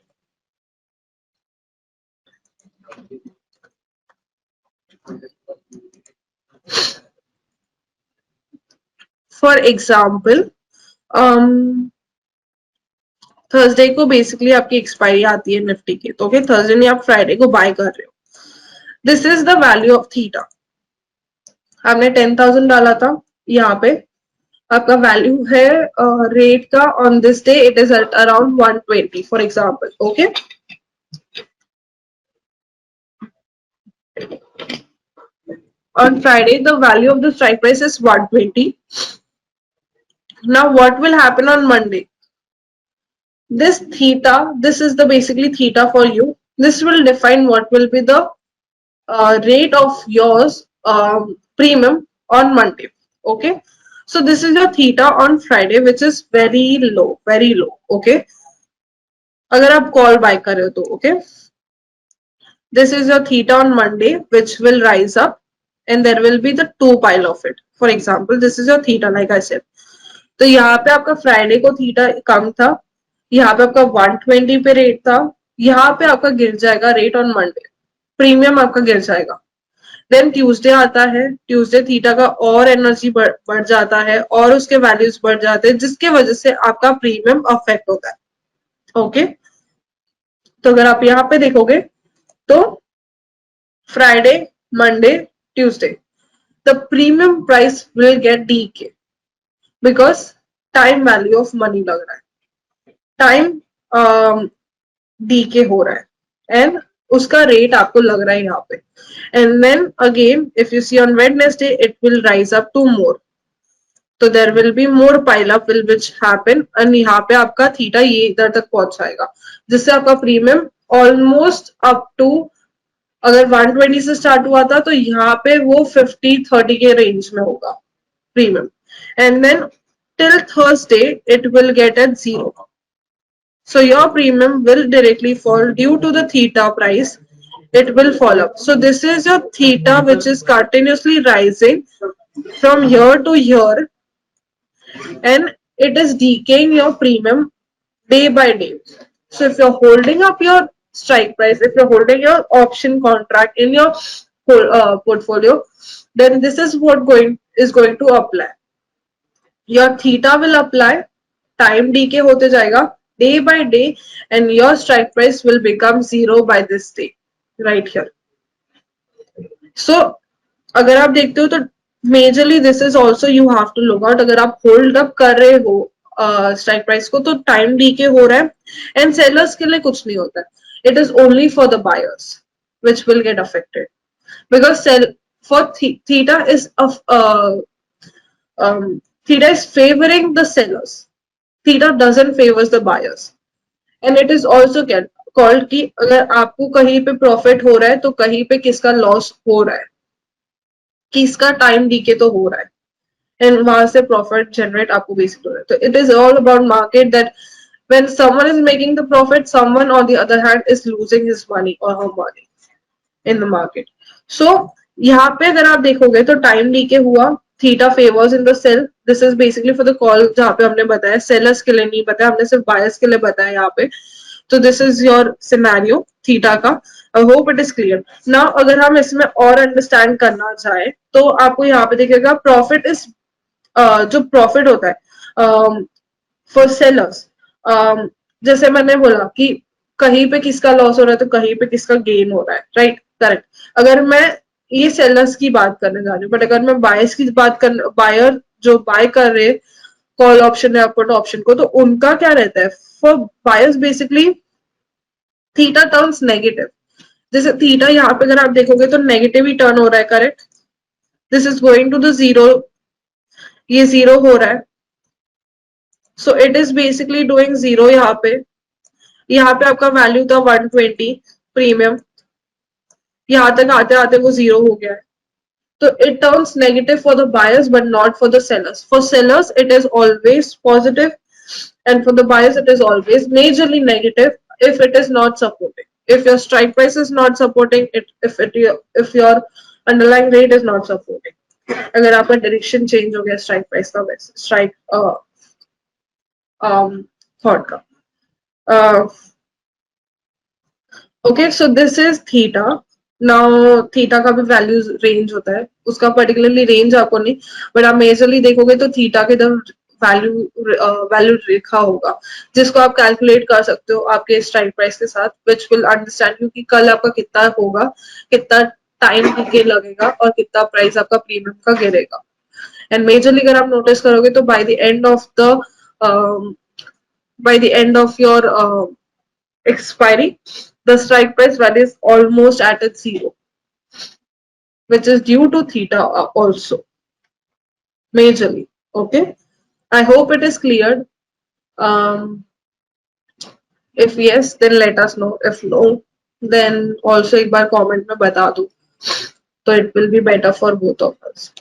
for example Thursday को बेसिकली आपकी एक्सपायरी आती है निफ्टी की, तो ओके, थर्सडे नहीं, आप फ्राइडे को बाय कर रहे हो. This is the value of theta. आपने 10,000 डाला था, यहाँ पे आपका वैल्यू है रेट का on this day it is at around 120 for example. Okay, on Friday the value of the strike price is 120. Now what will happen on Monday? This theta, this is the basically theta for you, this will define what will be the rate of yours premium on Monday. Okay, So this is your theta on Friday, which is very low, very low. Okay, अगर आप call buy कर रहे हो तो okay. This is your theta on Monday, which will rise up, and there will be the two pile of it. For example, this is your theta, like I said. तो यहाँ पे आपका Friday को theta कम था, यहाँ पे आपका 120 पे रेट था, यहाँ पे आपका गिर जाएगा रेट ऑन मंडे, प्रीमियम आपका गिर जाएगा. देन ट्यूसडे आता है, ट्यूसडे थीटा का और एनर्जी बढ़ जाता है और उसके वैल्यूज बढ़ जाते हैं, जिसके वजह से आपका प्रीमियम अफेक्ट होता है. ओके, तो अगर आप यहाँ पे देखोगे तो Friday, Monday, Tuesday, the premium price will get decay because time value of money लग रहा है, टाइम डीके हो रहा है एंड उसका रेट आपको लग रहा है यहाँ पे. And then again if you see on Wednesday it will rise up to more, तो there will be more pile up will which happen एंड यहाँ पे आपका थीटा ये इधर तक पहुंच जाएगा, जिससे आपका प्रीमियम ऑलमोस्ट अप टू, अगर 120 से स्टार्ट हुआ था तो यहाँ पे वो 50-30 के रेंज में होगा premium. And then till Thursday it will get at zero. So your premium will directly fall due to the theta price. It will fall up. So this is your theta which is continuously rising from year to year, and it is decaying your premium day by day. So if you're holding up your strike price, if you're holding your option contract in your portfolio, then this is what is going to apply. Your theta will apply, time decay होते जाएगा day by day, and your strike price will become zero by this day right here. So अगर आप देखते हो तो majorly this is also you have to look out. अगर आप hold up कर रहे हो स्ट्राइक प्राइस को तो टाइम डीके हो रहा है एंड सेलर्स के लिए कुछ नहीं होता है. It is only for the buyers which will get affected because theta is theta is favoring the sellers. Theta doesn't favors the buyers, and it is also called कि अगर आपको कहीं पे प्रॉफिट हो रहा है तो कहीं पे किसका लॉस हो रहा है, किसका टाइम डीके तो हो रहा है एंड वहां से प्रॉफिट जनरेट आपको बेसिक हो रहा है. तो it is all about market that when someone is making the profit, someone on the other hand is losing his money or her money in the market. So यहाँ पे अगर आप देखोगे तो टाइम डीके हुआ, theta favours in the sell. This is basically for the call जहाँ पे हमने बताया, सेलर्स के लिए नहीं बताया हमने, सिर्फ बायर्स के लिए बताया यहाँ पे. तो this is your scenario theta का. I hope it is clear now. अगर हम इसमें और अंडरस्टैंड करना चाहे तो आपको यहाँ पे देखिएगा प्रॉफिट इज जो प्रॉफिट होता है फॉर सेलर्स. जैसे मैंने बोला कि कहीं पे किसका लॉस हो रहा है तो कहीं पे किसका गेन हो रहा है, राइट, करेक्ट. अगर मैं ये सेलर्स की बात करने जा रही हूँ, बट अगर मैं बायर्स की बात कर, बायर जो बाय कर रहे कॉल ऑप्शन या पुट ऑप्शन को, तो उनका क्या रहता है. For buyers basically theta turns negative. जैसे थीटा यहाँ पे अगर आप देखोगे तो नेगेटिव ही टर्न हो रहा है, correct. This is going to the zero, ये जीरो हो रहा है. So it is basically doing zero. यहाँ पे आपका वैल्यू था 120 प्रीमियम, यहाँ तक आते आते वो जीरो हो गया है. तो it turns negative for the buyers but not for the sellers. For sellers it is always positive, and for the buyers it is always majorly negative if it is not supporting, if your strike price is not supporting it, if your underlying rate is not supporting. अगर आपका direction change हो गया strike price का, वैसे strike thought का. Okay, so this is theta. Now theta का भी value range होता है, उसका पर्टिकुलरली रेंज आपको नहीं, बट आप मेजरली देखोगे तो थीटा के इधर वैल्यू रेखा होगा जिसको आप कैलकुलेट कर सकते हो आपके स्ट्राइक प्राइस के साथ, विच विल अंडरस्टैंड क्योंकि कल आपका कितना होगा, कितना टाइम के लगेगा और कितना प्राइस आपका प्रीमियम का गिरेगा. एंड मेजरली अगर आप नोटिस करोगे तो by the end of your expiry, the strike price value is almost at its zero, which is due to theta also, majorly. Okay, I hope it is cleared. um if yes then let us know, if no then also एक बार comment में बता दो, तो it will be better for both of us.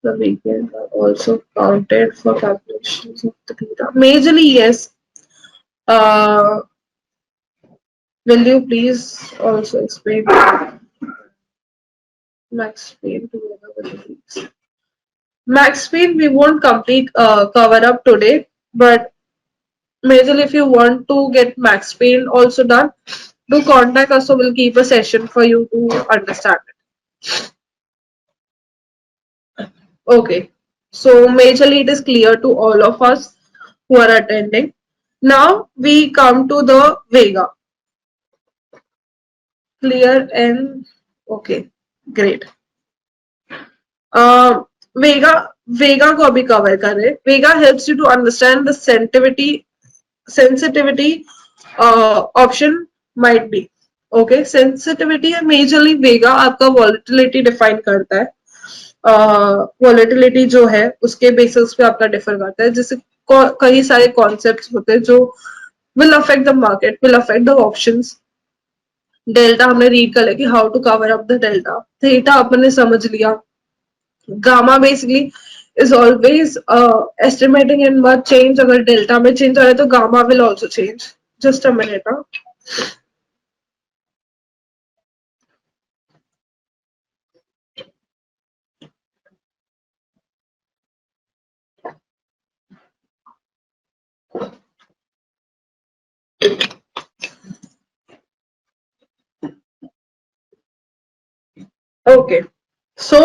The weekend are also counted for calculations of the data. Majorly, yes. Uh, will you please also explain max pain together with the weeks? Max pain we won't complete cover up today, but majorly if you want to get max pain also done, do contact us, so we'll keep a session for you to understand it. Okay, so majorly it is clear to all of us who are attending. Now we come to the Vega. Clear and okay, great. Vega Vega को अभी cover कर रहे. Vega helps you to understand the sensitivity option might be. Okay, sensitivity है majorly Vega आपका volatility define करता है. Volatility जो है उसके बेसिस पे आपका डिफर करता है, जैसे कई सारे कॉन्सेप्ट्स होते हैं जो will affect the market, will affect the options. Delta हमने रीड कर लिया कि how to cover up the delta. Theta अपने समझ लिया. Gamma basically is always estimating in much change. अगर डेल्टा में चेंज आ रहा है तो gamma will also change. Just a minute. Okay, so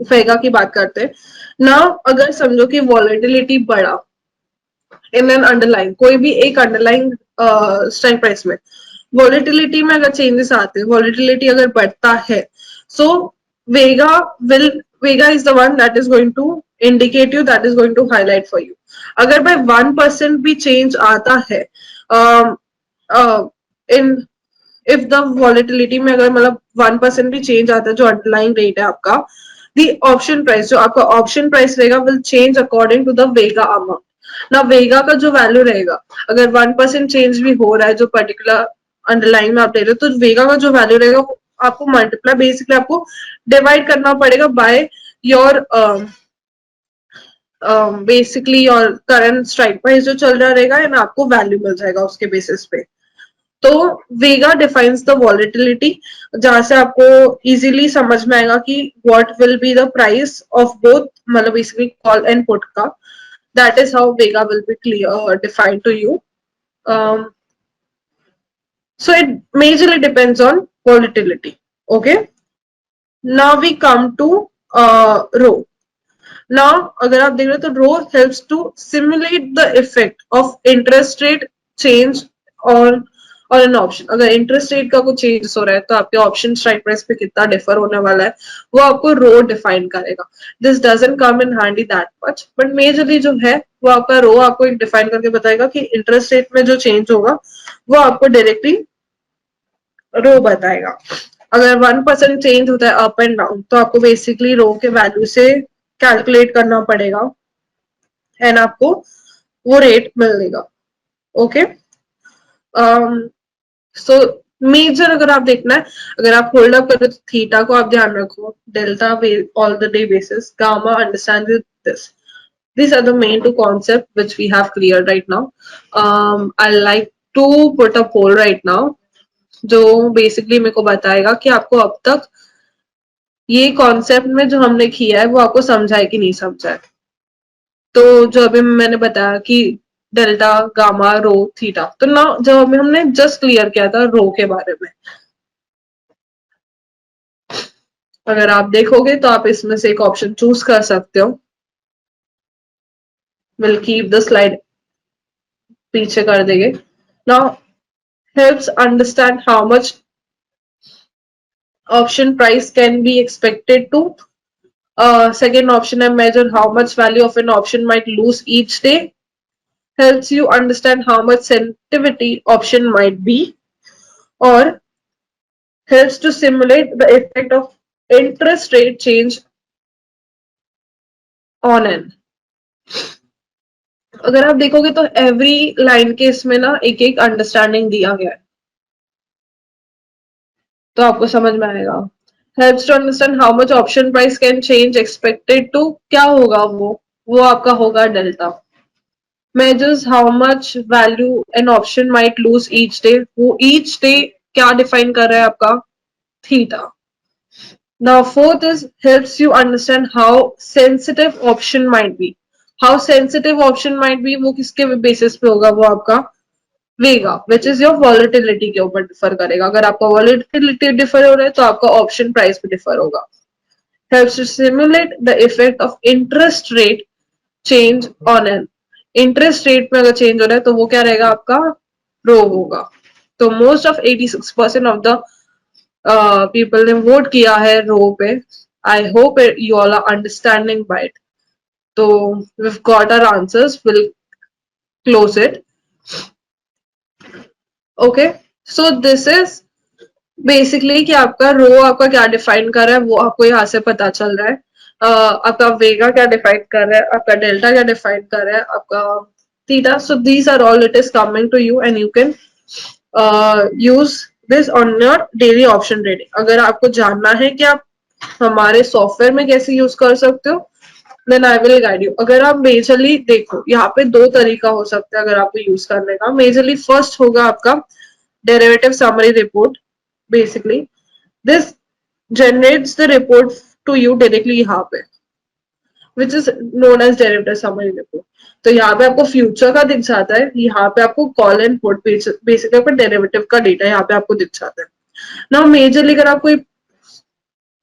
फेगा की बात करते हैं ना. अगर समझो कि वॉलेटिलिटी बढ़ा इन एन अंडरलाइन, कोई भी एक अंडरलाइन स्ट्राइक प्राइस में वॉलेटिलिटी में अगर चेंजेस आते हैं, वॉलेटिलिटी अगर बढ़ता है, so vega will vega is the one that is going to indicate you, that is going to highlight for you. अगर बाय 1% भी चेंज आता है इन इफ द वॉलेटिलिटी में अगर मतलब 1% भी चेंज आता है जो अंडरलाइन रेट है आपका, द ऑप्शन प्राइस, जो आपका ऑप्शन प्राइस रहेगा will change according to the vega amount. ना वेगा का जो वैल्यू रहेगा, अगर 1% चेंज भी हो रहा है जो पर्टिकुलर अंडरलाइन में आप दे रहे हो, तो वेगा का जो वैल्यू रहेगा आपको मल्टीप्लाई, बेसिकली आपको डिवाइड करना पड़ेगा by your basically your current strike price जो चल रहा रहेगा, एंड आपको वैल्यू मिल जाएगा उसके बेसिस पे. तो वेगा डिफाइंस द वॉलेटिलिटी, जहां से आपको इजीली समझ में आएगा कि what will be the price of both, मतलब बेसिकली कॉल एंड पुट का. That is how vega will be clear defined to you. So it majorly depends on volatility. Okay, now we come to rho. Now अगर आप देख रहे हो तो rho helps to simulate the effect of interest rate change और an option. अगर interest rate का कुछ चेंजेस हो रहा है तो आपके ऑप्शन स्ट्राइक प्राइस पे कितना डिफर होने वाला है वो आपको रो डिफाइन करेगा. This doesn't come in handy that much, but majorly जो है वो आपका रो आपको डिफाइन करके बताएगा कि इंटरेस्ट रेट में जो चेंज होगा वो आपको डायरेक्टली रो बताएगा. अगर 1% चेंज होता है अप एंड डाउन तो आपको बेसिकली रो के वैल्यू से कैलकुलेट करना पड़ेगा एंड आपको वो रेट मिलेगा. ओके, सो मेजर अगर आप देखना है, अगर आप होल्ड अप करो तो थीटा को आप ध्यान रखो, delta all the day basis, gamma understand this. These are the main two concepts which we have cleared right now. I like to put a poll right now जो basically मेरे को बताएगा कि आपको अब तक ये कॉन्सेप्ट में जो हमने किया है वो आपको समझा है कि नहीं समझा है. तो जो अभी मैंने बताया कि डेल्टा, गामा, रो, थीटा, तो ना जब अभी हमने जस्ट क्लियर किया था रो के बारे में, अगर आप देखोगे तो आप इसमें से एक ऑप्शन चूज कर सकते हो. विल कीप द स्लाइड पीछे कर देंगे. Now helps understand how much option price can be expected to. Second option है measure how much value of an option might lose each day. Helps you understand how much sensitivity option might be, or helps to simulate the effect of interest rate change on an. अगर आप देखोगे तो every line के इसमें ना एक एक understanding दिया गया है तो आपको समझ में आएगा. helps to understand how much option price can change expected to, क्या होगा वो आपका होगा delta. Measures how much value an option might lose each day. वो each day क्या define कर रहा है आपका theta. Now fourth is helps you understand how sensitive option might be. How sensitive option might be वो किसके basis पे होगा वो आपका वेगा which is your volatility के ऊपर डिफर करेगा. अगर आपका volatility डिफर हो रहा है तो आपका ऑप्शन प्राइस भी डिफर होगा. Helps to simulate the effect of interest rate change on an. Interest rate में अगर चेंज हो रहा है तो वो क्या रहेगा आपका रो होगा. तो most of 86% of the people ने वोट किया है रो पे. I hope you all are understanding by it. तो we've got our answers. We'll close it. Okay, so this is basically कि आपका रो आपका क्या डिफाइन कर रहा है वो आपको यहाँ से पता चल रहा है. आपका वेगा क्या डिफाइन कर रहा है, आपका डेल्टा क्या डिफाइन कर रहा है, आपका theta. So these are all it is coming to you and you can use this on your daily option trading. अगर आपको जानना है कि आप हमारे सॉफ्टवेयर में कैसे यूज कर सकते हो then I will guide you. अगर आप मेजरली देखो यहाँ पे दो तरीका हो सकता है अगर आपको यूज करने का. मेजरली फर्स्ट होगा आपका derivative summary report. Basically, this generates the report to you directly यहाँ पे, which is known as derivative summary report. तो यहाँ पे आपको फ्यूचर का दिख जाता है, यहाँ पे आपको कॉल एंड पुट बेसिकली आपका डेरिवेटिव का डेटा यहाँ पे आपको दिख जाता है. ना मेजरली अगर आप कोई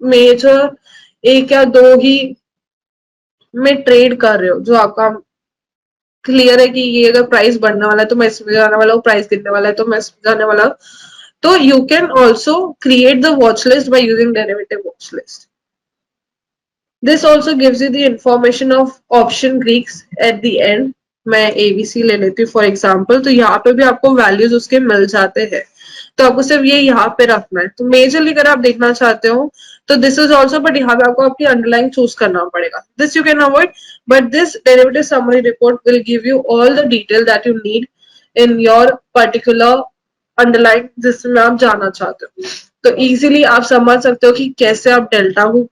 मेजर एक या दो ही में ट्रेड कर रहे हो जो आपका क्लियर है कि ये अगर प्राइस बढ़ने वाला है तो मैं इसमें जाने वाला हूँ, प्राइस गिरने वाला है तो मैं इसमें जाने वाला हूँ. तो you can also create the watch list by using derivative watch list. This also gives you the information of option Greeks at the end. मैं ABC ले लेती हूँ फॉर एग्जाम्पल. तो यहाँ पे भी आपको वैल्यूज उसके मिल जाते हैं. तो आपको सिर्फ ये यहाँ पे रखना है. तो मेजरली अगर आप देखना चाहते हो तो दिस इज ऑल्सो बट यहाँ पे आपको आपकी अंडरलाइन चूज करना पड़ेगा. This you can avoid but this derivative summary report will give you all the detail that you need in your particular underline जिसमें आप जाना चाहते हो. तो इजीली आप समझ सकते हो कि कैसे आप डेल्टा को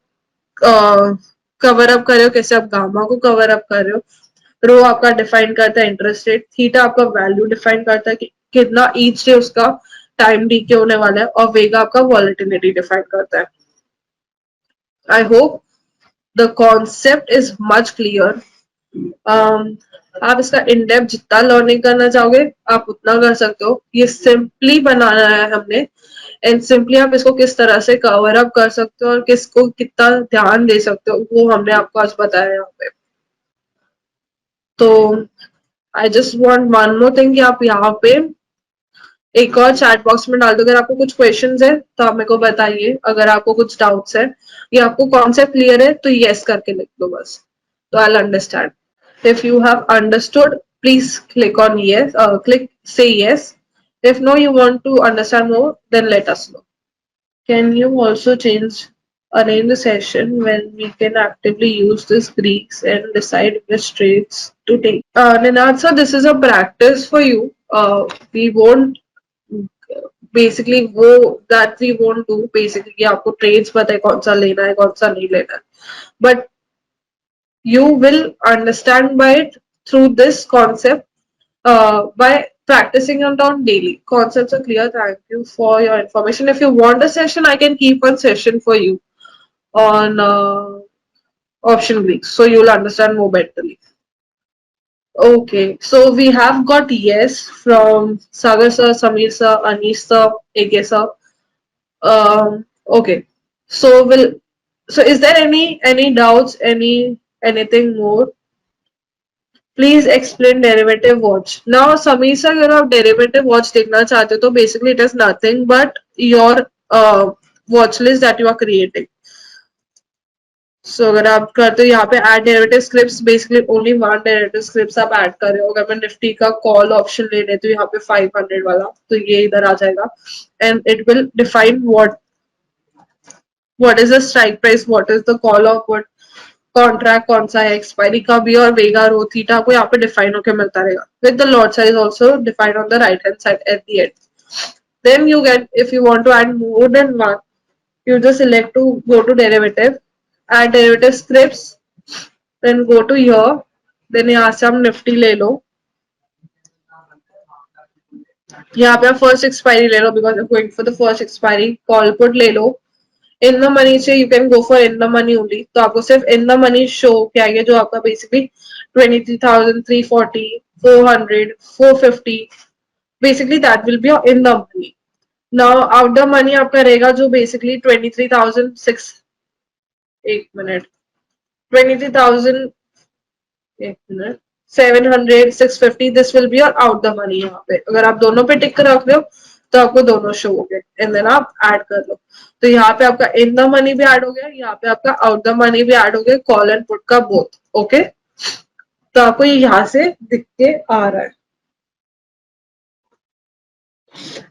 कवर अप कर रहे हो, कैसे आप गामा को कवर अप कर रहे हो. रो आपका डिफाइन करता है इंटरेस्ट रेट, थीटा आपका वैल्यू डिफाइन करता है कि कितना ईच डे उसका टाइम डीके होने वाला है, और वेगा आपका वॉलेटिलिटी डिफाइन करता है. I hope the concept is much clear. आप इसका इनडेप्थ जितना लर्निंग करना चाहोगे आप उतना कर सकते हो. ये सिंपली बनाना है हमने एंड सिंपली आप इसको किस तरह से कवर अप कर सकते हो और किसको कितना ध्यान दे सकते हो वो हमने आपको आज बताया यहाँ पे. तो I just want one more thing कि आप यहाँ पे एक और चैट बॉक्स में डाल दो. अगर आपको कुछ क्वेश्चंस है तो आप मेरे को बताइए. अगर आपको कुछ डाउट्स है या आपको कॉन्सेप्ट क्लियर है तो यस करके लिख दो बस. तो I will understand. If you have understood, please click on yes, say yes. If no, you want to understand more, then let us know. Can you also arrange the session when we can actively use these Greeks and decide which trades to take? Ninad sir, this is a practice for you. We won't basically we won't do basically कि आपको trades पता है कौन सा लेना है कौन सा नहीं लेना है. But you will understand by it through this concept by practicing it on daily. Concepts are clear. Thank you for your information. If you want a session, I can keep one session for you on option Greeks, so you'll understand more betterly. Okay, so we have got yes from Sagar sir, Samir sir, Anish sir, AK sir. Okay, so is there any doubts, anything more? Please explain derivative watch. Now Sameer sir अगर आप derivative watch देखना चाहते हो तो basically it is nothing but your watch list that you are creating. So अगर आप करते हो यहाँ पे add derivative scripts, basically only one derivative scripts आप ऐड कर रहे हो. अगर मैं निफ्टी का कॉल ऑप्शन ले रहे तो यहाँ पे 500 वाला तो ये इधर आ जाएगा and it will define what is the strike price, what is the call of what contract कौन सा है, एक्सपायरी का भी, और वेगा रो थीटा आपको यहाँ पे डिफाइन होकर मिलता रहेगा with the lot size also defined on the right hand side eight the and. Then you get, if you want to add more than one You just select to go to derivative, add derivative scripts, then go to here, then यहाँ से हम Nifty ले लो, यहाँ पे आप first expiry ले लो because going for the first expiry, call put ले लो, इन द मनी से you can go for in the money only, तो आपको सिर्फ इन द मनी शो क्या है जो आपका basically 23,340, 400, 450, basically that will be in the money. Now out the money आपका रहेगा जो बेसिकली 23,006, एक मिनट, 23,000, एक minute, 700, 650, this will be your out the money. यहाँ पे अगर आप दोनों पे टिक रख रहे हो तो आपको दोनों शो हो गए एंड देन आप ऐड कर लो. तो यहाँ पे आपका इन द मनी भी ऐड हो गया, यहाँ पे आपका आउट द मनी भी ऐड हो गया, कॉल एंड पुट का बोथ. ओके, तो आपको ये यहाँ से दिख के आ रहा है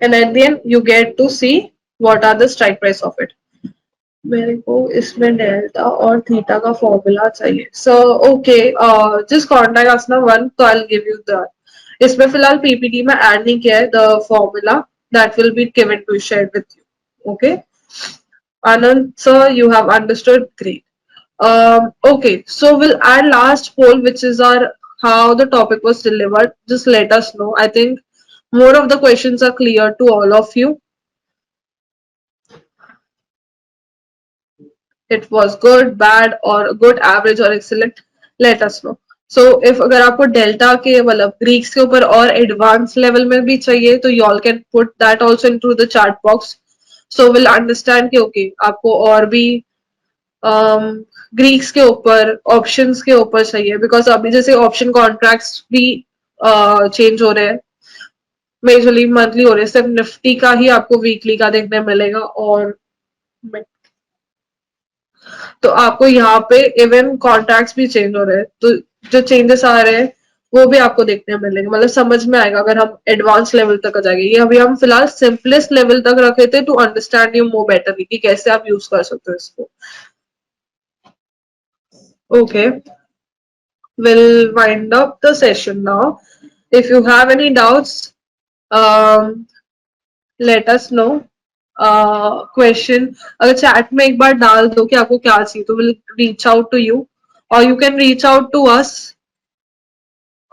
and at the end you get to see what are the strike price of it. मेरे को इसमें डेल्टा और थीटा का फॉर्मूला चाहिए. So okay, just contact us ना वन, तो I will give you that. इसमें फिलहाल पीपीटी में ऐड नहीं किया है the formula, that will be given to share with you. Okay Anand sir, you have understood, great. Okay, so we'll add last poll, which is our how the topic was delivered. Just let us know. I think more of the questions are clear to all of you. It was good, bad, or good, average, or excellent. Let us know. So if अगर आपको delta के मतलब Greeks के ऊपर और advance level में भी चाहिए तो you all can put that also into the chat box. So we'll understand कि okay आपको और भी ग्रीक्स के ऊपर ऑप्शंस के ऊपर चाहिए बिकॉज अभी जैसे ऑप्शन कॉन्ट्रैक्ट्स भी चेंज हो रहे हैं, मेजरली मंथली हो रहे हैं, सिर्फ निफ्टी का ही आपको वीकली का देखने मिलेगा. और तो आपको यहाँ पे इवन कॉन्ट्रैक्ट्स भी चेंज हो रहे हैं, तो जो चेंजेस आ रहे हैं वो भी आपको देखने मिलेंगे, मतलब समझ में आएगा अगर हम एडवांस लेवल तक आ जाएंगे. ये अभी हम फिलहाल सिंपलेस्ट लेवल तक रखे थे to understand you more betterly कि कैसे आप यूज कर सकते हो इसको. Okay, we'll wind up the session now. If you have any doubts, let us know. Question अगर chat में एक बार डाल दो कि आपको क्या चाहिए तो we'll reach out to you or you can reach out to us.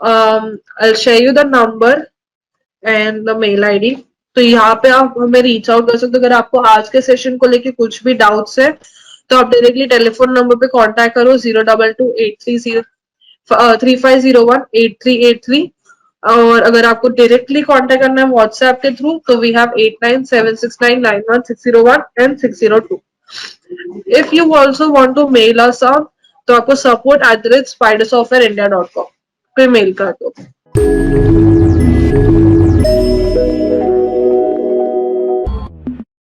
I'll share you the number and the mail ID. तो यहाँ पे आप हमें रीच आउट कर सकते हो अगर आपको आज के सेशन को लेके कुछ भी डाउट्स है तो आप डायरेक्टली टेलीफोन नंबर पे कांटेक्ट करो 022-830-3501-8383. और अगर आपको डायरेक्टली कांटेक्ट करना है व्हाट्सएप के थ्रू तो we have 8976991601 and 602. If you also want to mail us तो आपको support@spidersoftwareindia.com पे मेल कर दो.